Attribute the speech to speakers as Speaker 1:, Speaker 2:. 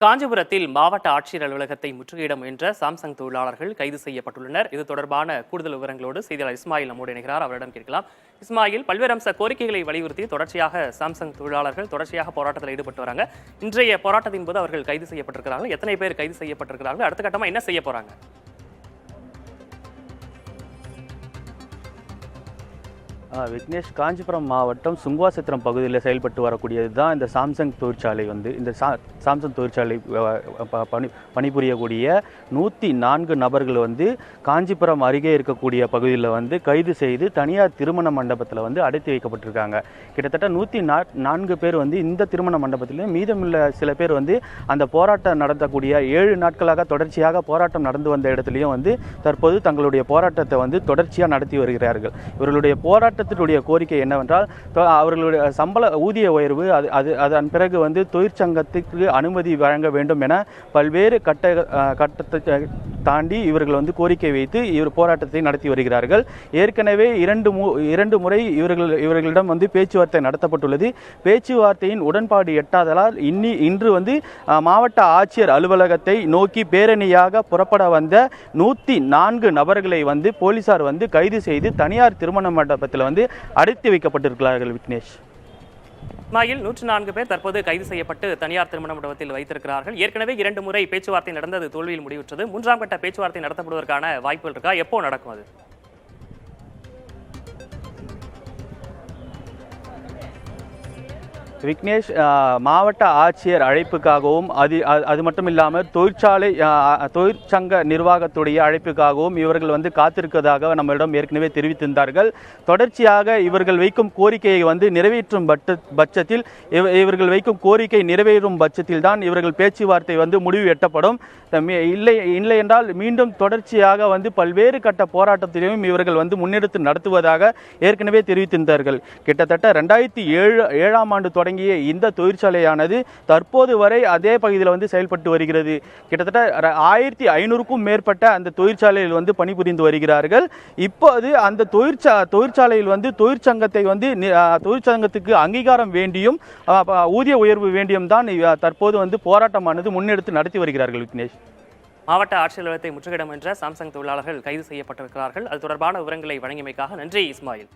Speaker 1: காஞ்சிபுரத்தில் மாவட்ட ஆட்சியர் அலுவலகத்தை முற்றுகையிட முயன்ற சாம்சங் தொழிலாளர்கள் கைது செய்யப்பட்டுள்ளனர். இது தொடர்பான கூடுதல் விவரங்களோடு செய்தியாளர் இஸ்மாயில் நம்மோடு இணைகிறார். அவரிடம் கேட்கலாம். இஸ்மாயில், பல்வேறு அம்ச கோரிக்கைகளை வலியுறுத்தி தொடர்ச்சியாக சாம்சங் தொழிலாளர்கள் தொடர்ச்சியாக போராட்டத்தில் ஈடுபட்டு வராங்க. இன்றைய போராட்டத்தின் போது அவர்கள் கைது செய்யப்பட்டிருக்கிறார்கள். எத்தனை பேர் கைது செய்யப்பட்டிருக்கிறார்கள்? அடுத்த கட்டமா என்ன செய்ய போறாங்க?
Speaker 2: விக்னேஷ், காஞ்சிபுரம் மாவட்டம் சுங்குவாசத்திரம் பகுதியில் செயல்பட்டு வரக்கூடியது தான் இந்த சாம்சங் தொழிற்சாலை. இந்த சாம்சங் தொழிற்சாலை பணிபுரியக்கூடிய 104 நபர்கள் காஞ்சிபுரம் அருகே இருக்கக்கூடிய பகுதியில் கைது செய்து தனியார் திருமண மண்டபத்தில் அடைத்து வைக்கப்பட்டிருக்காங்க. கிட்டத்தட்ட 104 பேர் இந்த திருமண மண்டபத்திலும், மீதமுள்ள சில பேர் அந்த போராட்டம் நடத்தக்கூடிய 7 நாட்களாக தொடர்ச்சியாக போராட்டம் நடந்து வந்த இடத்துலையும் தற்போது தங்களுடைய போராட்டத்தை தொடர்ச்சியாக நடத்தி வருகிறார்கள். இவர்களுடைய போராட்டத்தினுடைய கோரிக்கை என்னவென்றால், அவர்களுடைய ஊதிய உயர்வு, அதன் பிறகு தொழிற்சங்கத்துக்கு அனுமதி வழங்க வேண்டும் என பல்வேறு கட்டத்தை தாண்டி இவர்கள் கோரிக்கை வைத்து போராட்டத்தை நடத்தி வருகிறார்கள். ஏற்கனவே இரண்டு முறை இவர்களிடம் பேச்சுவார்த்தை நடத்தப்பட்டுள்ளது. பேச்சுவார்த்தையின் உடன்பாடு எட்டாததால் இன்று மாவட்ட ஆட்சியர் அலுவலகத்தை நோக்கி பேரணியாக புறப்பட வந்த 104 நபர்களை போலீசார் கைது செய்து தனியார் திருமண மண்டபத்தில் அடைத்து வைக்கப்பட்டிருக்கிறார்கள். விக்னேஷ்,
Speaker 1: இஸ்மாயில், 104 பேர் தற்போது கைது செய்யப்பட்டு தனியார் திருமண மண்டபத்தில் வைத்திருக்கிறார்கள். ஏற்கனவே 2 முறை பேச்சுவார்த்தை நடந்தது தோல்வியில் முடிவுற்றது. 3ஆம் கட்ட பேச்சுவார்த்தை நடத்தப்படுவதற்கான வாய்ப்புகள் இருக்கா? எப்போ நடக்கும் அது?
Speaker 2: விக்னேஷ், மாவட்ட ஆட்சியர் அழைப்புக்காகவும் அது மட்டும் இல்லாமல் தொழிற்சங்க நிர்வாகத்துடைய அழைப்புக்காகவும் இவர்கள் காத்திருப்பதாக நம்மளிடம் ஏற்கனவே தெரிவித்திருந்தார்கள். தொடர்ச்சியாக இவர்கள் வைக்கும் கோரிக்கையை நிறைவேற்றும் பட்சத்தில் இவர்கள் வைக்கும் கோரிக்கை நிறைவேறும் பட்சத்தில் தான் இவர்கள் பேச்சுவார்த்தை முடிவு எட்டப்படும். இல்லை என்றால் மீண்டும் தொடர்ச்சியாக பல்வேறு கட்ட போராட்டத்திலையும் இவர்கள் முன்னெடுத்து நடத்துவதாக ஏற்கனவே தெரிவித்திருந்தார்கள். கிட்டத்தட்ட 2007ஆம் ஆண்டு தொடங்கிய இந்த தொழிற்சாலையானது தற்போது வரை அதே பகுதியில் செயல்பட்டு வருகிறது. கிட்டத்தட்ட 1500க்கும் மேற்பட்ட அந்த தொழிற்சாலையில் பணிபுரிந்து வருகிறார்கள். இப்போது அந்த தொழிற்சாலையில் தொழிற்சங்கத்துக்கு அங்கீகாரம் வேண்டியும் ஊதிய உயர்வு வேண்டியும் தான் தற்போது போராட்டமானது முன்னெடுத்து நடத்தி வருகிறார்கள். விக்னேஷ்,
Speaker 1: மாவட்ட ஆட்சியர் அலுவலகத்தை முற்றுகையிட முயன்ற சாம்சங் தொழிலாளர்கள் கைது செய்யப்பட்டிருக்கிறார்கள். அது தொடர்பான விவரங்களை வழங்கியமைக்காக நன்றி இஸ்மாயில்.